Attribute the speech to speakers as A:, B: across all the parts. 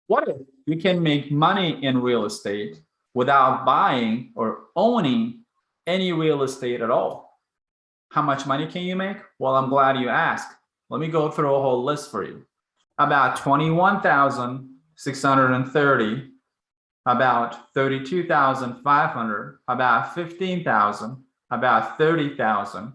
A: What if you can make money in real estate without buying or owning any real estate at all? How much money can you make? Well, I'm glad you asked. Let me go through a whole list for you. About 21,630, about 32,500, about 15,000, about 30,000,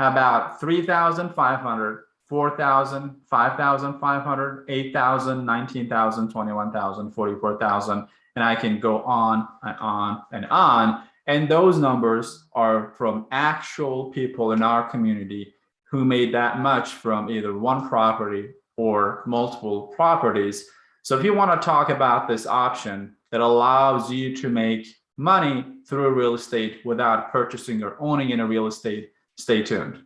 A: about 3,500, 4,000, 5,500, 8,000, 19,000, 21,000, 44,000, and I can go on and on and on. And those numbers are from actual people in our community who made that much from either one property or multiple properties. So if you want to talk about this option that allows you to make money through real estate without purchasing or owning in a real estate, stay tuned.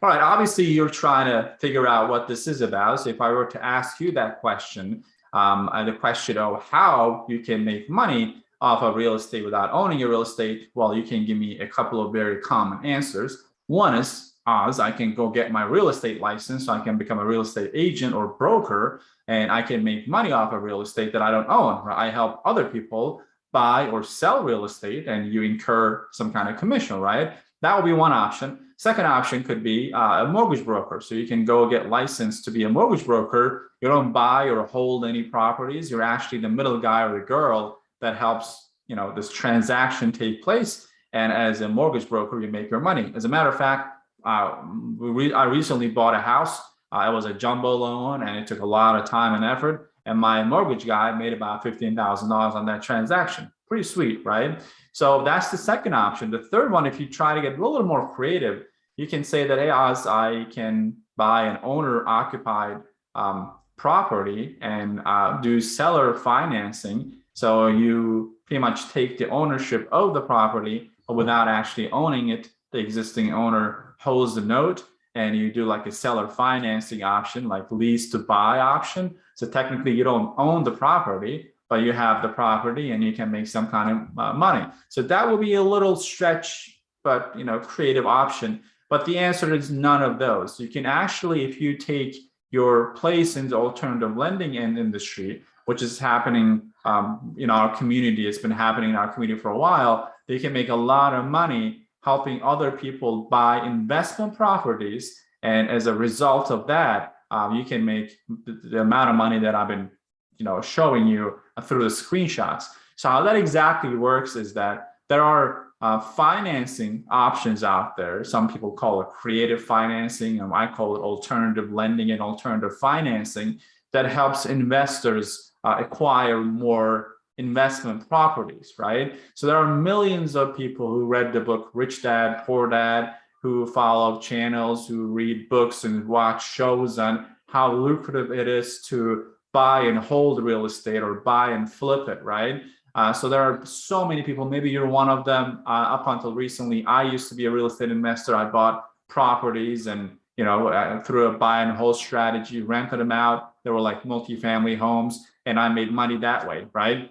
A: All right, obviously you're trying to figure out what this is about. So if I were to ask you that question, and the question of how you can make money off of real estate without owning a real estate, well, you can give me a couple of very common answers. One is, Oz, I can go get my real estate license, so I can become a real estate agent or broker, and I can make money off of real estate that I don't own. Right? I help other people buy or sell real estate, and you incur some kind of commission, right? That would be one option. Second option could be a mortgage broker. So you can go get licensed to be a mortgage broker. You don't buy or hold any properties. You're actually the middle guy or the girl that helps, this transaction take place. And as a mortgage broker, you make your money. As a matter of fact, I recently bought a house. It was a jumbo loan, and it took a lot of time and effort. And my mortgage guy made about $15,000 on that transaction. Pretty sweet, right? So that's the second option. The third one, if you try to get a little more creative, you can say that, hey, Oz, I can buy an owner-occupied property and do seller financing. So you pretty much take the ownership of the property, but without actually owning it. The existing owner holds the note, and you do like a seller financing option, like lease to buy option. So technically you don't own the property, but you have the property and you can make some kind of money. So that will be a little stretch, but creative option. But the answer is none of those. You can actually, if you take your place in the alternative lending industry, which is happening in our community, it's been happening in our community for a while, they can make a lot of money helping other people buy investment properties. And as a result of that, you can make the amount of money that I've been showing you through the screenshots. So how that exactly works is that there are financing options out there. Some people call it creative financing, and I call it alternative lending and alternative financing, that helps investors acquire more investment properties, right? So there are millions of people who read the book Rich Dad, Poor Dad, who follow channels, who read books and watch shows on how lucrative it is to buy and hold real estate or buy and flip it, right? So there are so many people. Maybe you're one of them. Up until recently, I used to be a real estate investor. I bought properties and through a buy and hold strategy, rented them out. They were like multifamily homes, and I made money that way, right?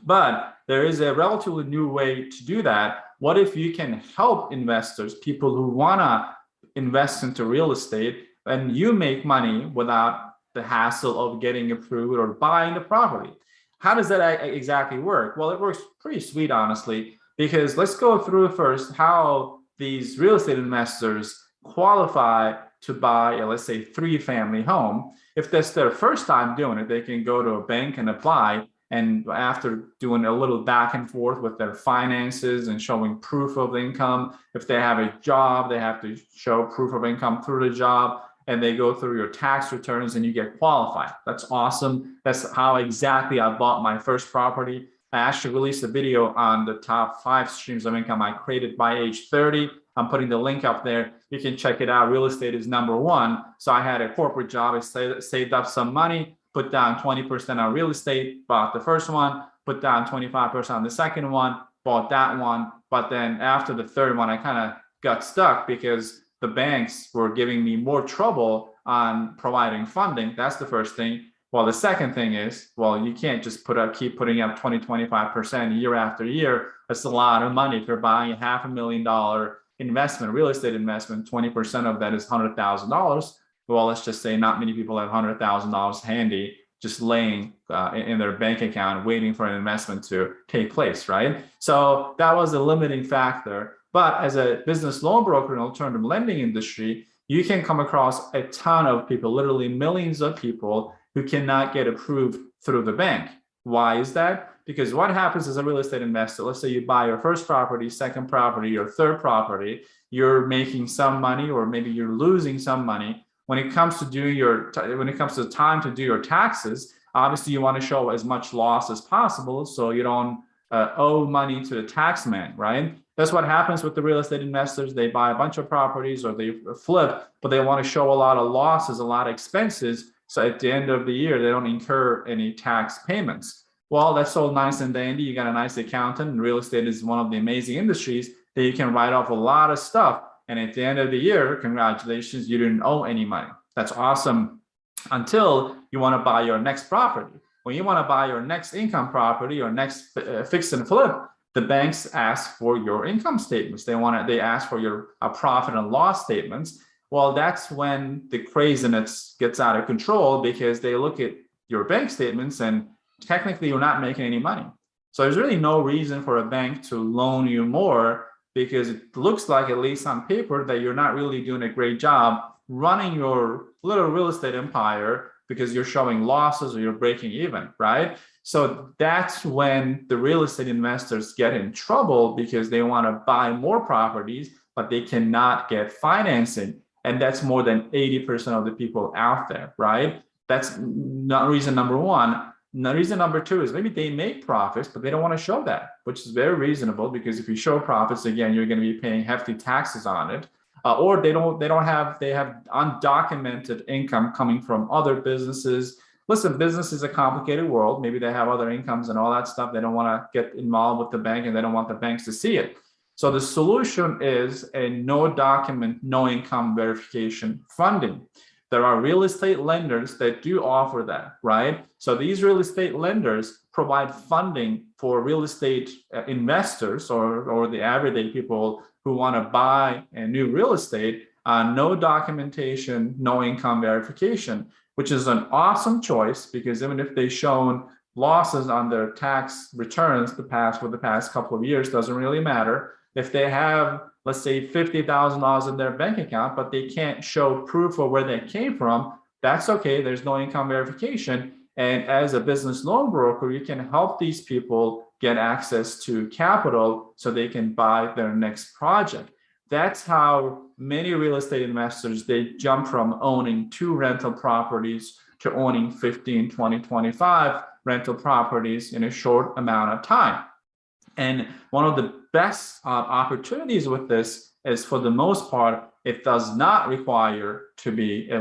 A: But there is a relatively new way to do that. What if you can help investors, people who want to invest into real estate, and you make money without the hassle of getting approved or buying the property? How does that exactly work? Well, it works pretty sweet, honestly, because let's go through first how these real estate investors qualify to buy a, let's say, 3-family home. If that's their first time doing it, they can go to a bank and apply. And after doing a little back and forth with their finances and showing proof of income, if they have a job, they have to show proof of income through the job, and they go through your tax returns and you get qualified. That's awesome. That's how exactly I bought my first property. I actually released a video on the top 5 streams of income I created by age 30. I'm putting the link up there. You can check it out. Real estate is number 1. So I had a corporate job. I saved up some money, put down 20% on real estate, bought the first one, put down 25% on the second one, bought that one. But then after the third one, I kind of got stuck because the banks were giving me more trouble on providing funding. That's the first thing. Well, the second thing is, well, you can't just keep putting up 20, 25% year after year. That's a lot of money. If you're buying a $500,000 investment, real estate investment, 20% of that is $100,000. Well, let's just say not many people have $100,000 handy, just laying in their bank account, waiting for an investment to take place, right? So that was a limiting factor. But as a business loan broker in alternative lending industry, you can come across a ton of people, literally millions of people who cannot get approved through the bank. Why is that? Because what happens as a real estate investor, let's say you buy your first property, second property, your third property, you're making some money, or maybe you're losing some money. When it comes to the time to do your taxes, obviously you want to show as much loss as possible so you don't owe money to the tax man, right? That's what happens with the real estate investors. They buy a bunch of properties or they flip, but they want to show a lot of losses, a lot of expenses. So at the end of the year, they don't incur any tax payments. Well, that's all nice and dandy. You got a nice accountant, and real estate is one of the amazing industries that you can write off a lot of stuff. And at the end of the year, congratulations, you didn't owe any money. That's awesome until you want to buy your next property. When you want to buy your next income property or next fix and flip, the banks ask for your income statements. They ask for your profit and loss statements. Well, that's when the craziness gets out of control, because they look at your bank statements and technically you're not making any money. So there's really no reason for a bank to loan you more, because it looks like, at least on paper, that you're not really doing a great job running your little real estate empire, because you're showing losses or you're breaking even, right? So that's when the real estate investors get in trouble, because they want to buy more properties, but they cannot get financing. And that's more than 80% of the people out there, right? That's not reason number one. Reason number two is maybe they make profits, but they don't want to show that, which is very reasonable, because if you show profits, again, you're going to be paying hefty taxes on it. Or they have undocumented income coming from other businesses. Listen, business is a complicated world. Maybe they have other incomes and all that stuff. They don't want to get involved with the bank, and they don't want the banks to see it. So the solution is a no document, no income verification funding. There are real estate lenders that do offer that, right? So these real estate lenders provide funding for real estate investors or the everyday people who want to buy a new real estate, no documentation, no income verification, which is an awesome choice, because even if they've shown losses on their tax returns for the past couple of years, doesn't really matter. If they have, let's say, $50,000 in their bank account, but they can't show proof of where they came from, that's okay. There's no income verification. And as a business loan broker, you can help these people get access to capital so they can buy their next project. That's how many real estate investors, they jump from owning 2 rental properties to owning 15, 20, 25 rental properties in a short amount of time. And one of the best opportunities with this is, for the most part, it does not require to be a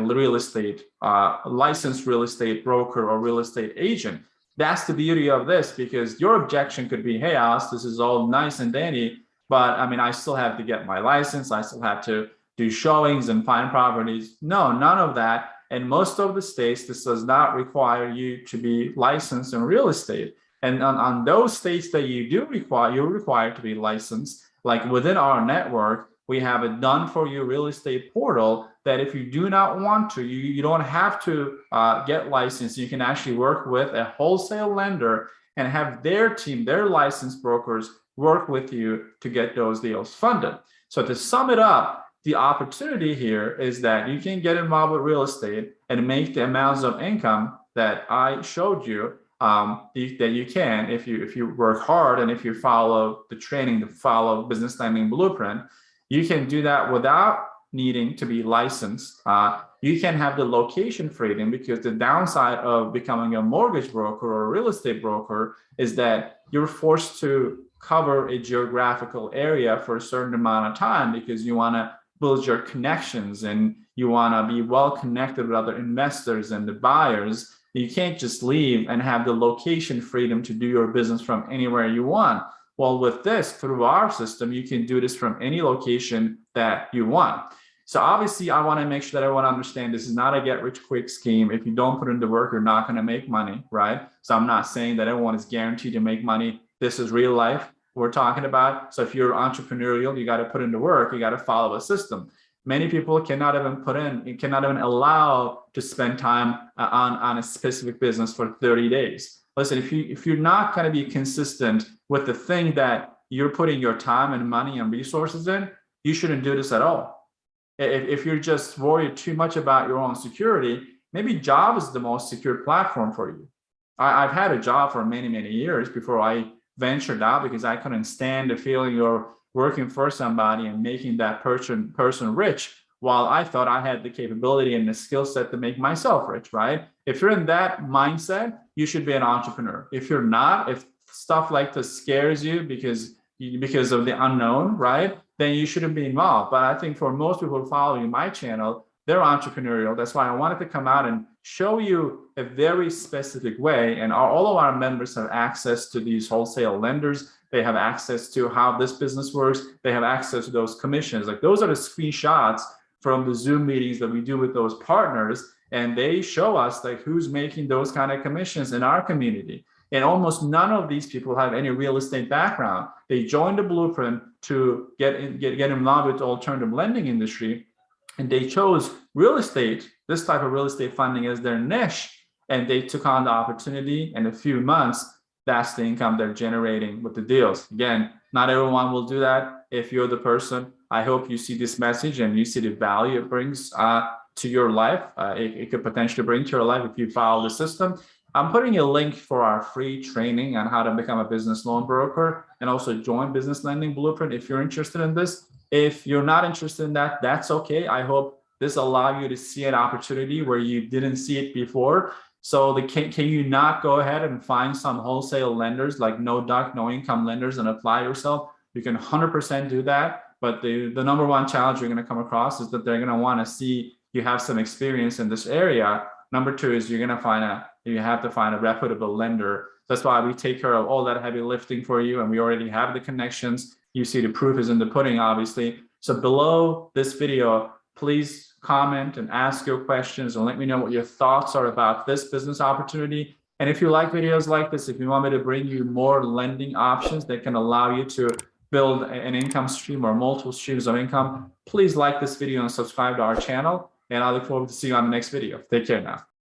A: licensed real estate broker or real estate agent. That's the beauty of this, because your objection could be, hey, Oz, this is all nice and dandy, but I mean, I still have to get my license. I still have to do showings and find properties. No, none of that. In most of the states, this does not require you to be licensed in real estate. And on those states that you're required to be licensed, like within our network, we have a done for you real estate portal that if you do not want to, you don't have to get licensed. You can actually work with a wholesale lender and have their team, their licensed brokers, work with you to get those deals funded. So to sum it up, the opportunity here is that you can get involved with real estate and make the amounts of income that I showed you, that you can if you work hard and if you follow the training, to follow business lending blueprint. You can do that without needing to be licensed. You can have the location freedom, because the downside of becoming a mortgage broker or a real estate broker is that you're forced to cover a geographical area for a certain amount of time, because you want to build your connections and you want to be well connected with other investors and the buyers. You can't just leave and have the location freedom to do your business from anywhere you want. Well, with this, through our system, you can do this from any location that you want. So obviously, I want to make sure that everyone understands this is not a get-rich-quick scheme. If you don't put in the work, you're not going to make money, right? So I'm not saying that everyone is guaranteed to make money. This is real life we're talking about. So if you're entrepreneurial, you got to put in the work. You got to follow a system. Many people cannot even allow to spend time on a specific business for 30 days. Listen, if you're not going to be consistent with the thing that you're putting your time and money and resources in, you shouldn't do this at all. If you're just worried too much about your own security, maybe job is the most secure platform for you. I've had a job for many, many years before I ventured out because I couldn't stand the feeling of working for somebody and making that person rich while I thought I had the capability and the skill set to make myself rich, right? If you're in that mindset, you should be an entrepreneur. If you're not, if stuff like this scares you because of the unknown, right, then you shouldn't be involved. But I think for most people following my channel, they're entrepreneurial. That's why I wanted to come out and show you a very specific way. And all of our members have access to these wholesale lenders. They have access to how this business works. They have access to those commissions. Like those are the screenshots from the Zoom meetings that we do with those partners. And they show us like who's making those kind of commissions in our community. And almost none of these people have any real estate background. They joined the Blueprint to get involved with the alternative lending industry. And they chose real estate, this type of real estate funding as their niche. And they took on the opportunity. In a few months, that's the income they're generating with the deals. Again, not everyone will do that. If you're the person, I hope you see this message and you see the value it brings to your life. It could potentially bring to your life if you follow the system. I'm putting a link for our free training on how to become a business loan broker and also join Business Lending Blueprint if you're interested in this. If you're not interested in that, that's okay. I hope this allows you to see an opportunity where you didn't see it before. So can you not go ahead and find some wholesale lenders like no duck, no income lenders and apply yourself? You can 100% do that. But the number one challenge you're going to come across is that they're going to want to see you have some experience in this area. Number two is you have to find a reputable lender. That's why we take care of all that heavy lifting for you. And we already have the connections. You see the proof is in the pudding, obviously. So below this video, please comment and ask your questions and let me know what your thoughts are about this business opportunity. And if you like videos like this, if you want me to bring you more lending options that can allow you to build an income stream or multiple streams of income, please like this video and subscribe to our channel. And I look forward to seeing you on the next video. Take care now.